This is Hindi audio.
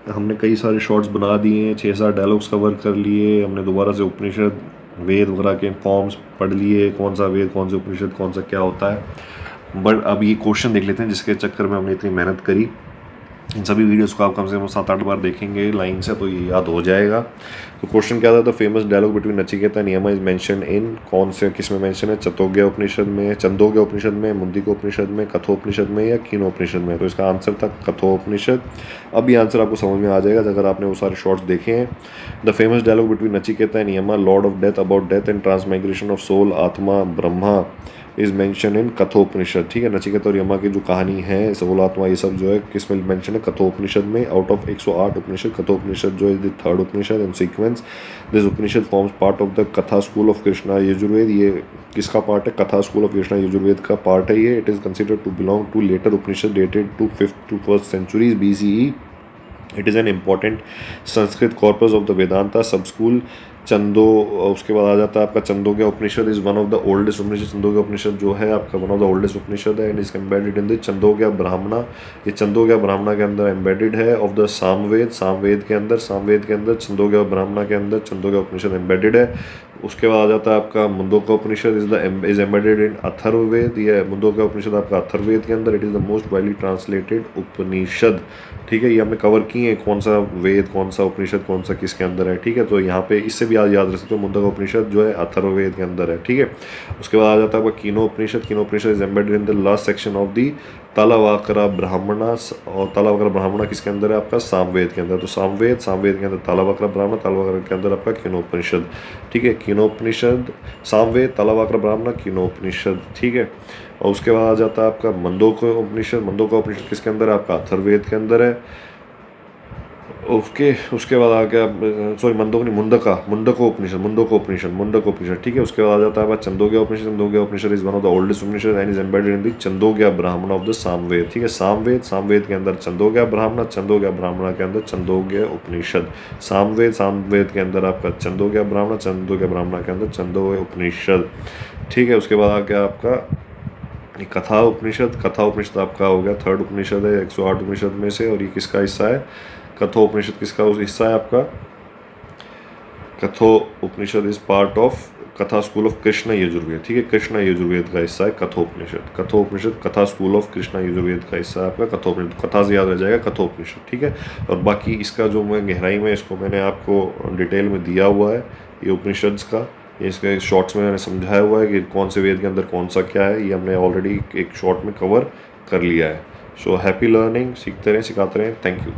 हमने कई सारे शॉर्ट्स बना दिए हैं, 6-7 डायलॉग्स कवर कर लिए हमने, दोबारा से उपनिषद वेद वगैरह के फॉर्म्स पढ़ लिए, कौन सा वेद कौन से उपनिषद कौन सा क्या होता है। बट अब ये क्वेश्चन देख लेते हैं जिसके चक्कर में हमने इतनी मेहनत करी। इन सभी वीडियोस को आप कम से कम 7-8 बार देखेंगे लाइन से तो ये याद हो जाएगा। तो क्वेश्चन क्या था, the famous dialogue between Nachiketa and Yama is mention in, कौन से किस में मेंशन है, चतोग्या उपनिषद में, छंदोग्या उपनिषद में, मुंडिका उपनिषद में, कठोपनिषद में या कीनोपनिषद में। तो इसका आंसर था कठोपनिषद। अब ये आंसर आपको समझ में आ जाएगा अगर आपने वो सारे शॉर्ट्स देखे हैं। The famous dialogue between Nachiketa and Yama, lord of death, about death and transmigration of soul, atma Brahma, is mention in Kathopanishad. ठीक है, नचिकेता और यमा की जो कहानी है, सोल आत्मा, ये सब जो है किस में मेंशन है, कठोपनिषद में। आउट ऑफ 108 उपनिषद, कठोपनिषद जो है the third Upanishad in sequence. This Upanishad forms part of the कथा स्कूल ऑफ कृष्णा यजुर्वेद। ये किसका पार्ट है, कथा स्कूल ऑफ कृष्णा यजुर्वेद का पार्ट है ये। It is considered to belong to later Upanishad dated to 5th to 1st centuries BCE। It is an important Sanskrit corpus of the Vedanta sub school. Chando, उसके बाद आ जाता है आपका Chandogya Upanishad is one of the oldest Upanishad. Chandogya Upanishad जो है आपका one of the oldest Upanishad है and is embedded in the Chandogya Brahmana. ये चंदोग्या ब्राह्मणा के अंदर एम्बेडेड है। ऑफ द सामवेद, सामवेद के अंदर चंदोग्या ब्राह्मणा के अंदर चंदोग्या उपनिषद एम्बेडेड है। उसके बाद आ जाता है आपका Mundaka Upanishad is embedded in Atharvaveda. ये मुंडका उपनिषद आपका अथर्ववेद के अंदर। It is the most widely translated Upanishad. ठीक है, ये हमने कवर किए हैं कौन सा वेद कौन सा उपनिषद कौन सा किसके अंदर है। ठीक है, तो यहाँ पे इससे भी याद रख सकते हो, मुंडका उपनिषद जो है अथर्ववेद के अंदर है। ठीक है, उसके बाद आ जाता है आपका Kenopanishad. Kenopanishad is embedded in the last section of the Talavakara Brahmana. और तालावाकरा ब्राह्मणा किसके अंदर है आपका, सामवेद के अंदर। तो सामवेद के अंदर तालावाकरा ब्राह्मण, तालावाकरा के अंदर आपका कीनोपनिषद। ठीक है, कीनोपनिषद, सामवेद, तालावाकरा ब्राह्मण, कीनोपनिषद। ठीक है, और उसके बाद आ जाता है आपका मंडोका उपनिषद। मंडोका उपनिषद किसके अंदर है आपका, अथर्ववेद के अंदर है। उसके बाद आ गया, सॉरी मंडोक नहीं, मुंडको उपनिषद। ठीक है, उसके बाद आ जाता है Chandogya Upanishad. Chandogya Upanishad is one of the oldest Upanishad and is embedded in the Chandogya Brahmana of the Samaveda. ठीक है, सामवेद के अंदर चंदोग्या ब्राह्मण के अंदर चंदोग्या उपनिषद। सामवेद के अंदर आपका चंदोग्या ब्राह्मण के अंदर चंदोग्या उपनिषद। ठीक है, उसके बाद आ गया आपका कथा उपनिषद आपका हो गया थर्ड उपनिषद है 108 उपनिषद में से। और ये किसका हिस्सा है, कठोपनिषद किसका हिस्सा है आपका, कठोपनिषद इज पार्ट ऑफ कथा स्कूल ऑफ कृष्णा यजुर्वेद। ठीक है, कृष्णा यजुर्वेद का हिस्सा है कठोपनिषद कथा स्कूल ऑफ कृष्णा यजुर्वेद का हिस्सा है आपका कठोपनिषद। कथा से याद रह जाएगा कठोपनिषद। ठीक है, और बाकी इसका जो मैं गहराई में इसको मैंने आपको डिटेल में दिया हुआ है ये उपनिषद्स का, इसके शॉर्ट्स में मैंने समझाया हुआ है कि कौन से वेद के अंदर कौन सा क्या है, ये हमने ऑलरेडी एक शॉर्ट में कवर कर लिया है। सो हैप्पी लर्निंग, सीखते रहें सिखाते रहें। Thank you.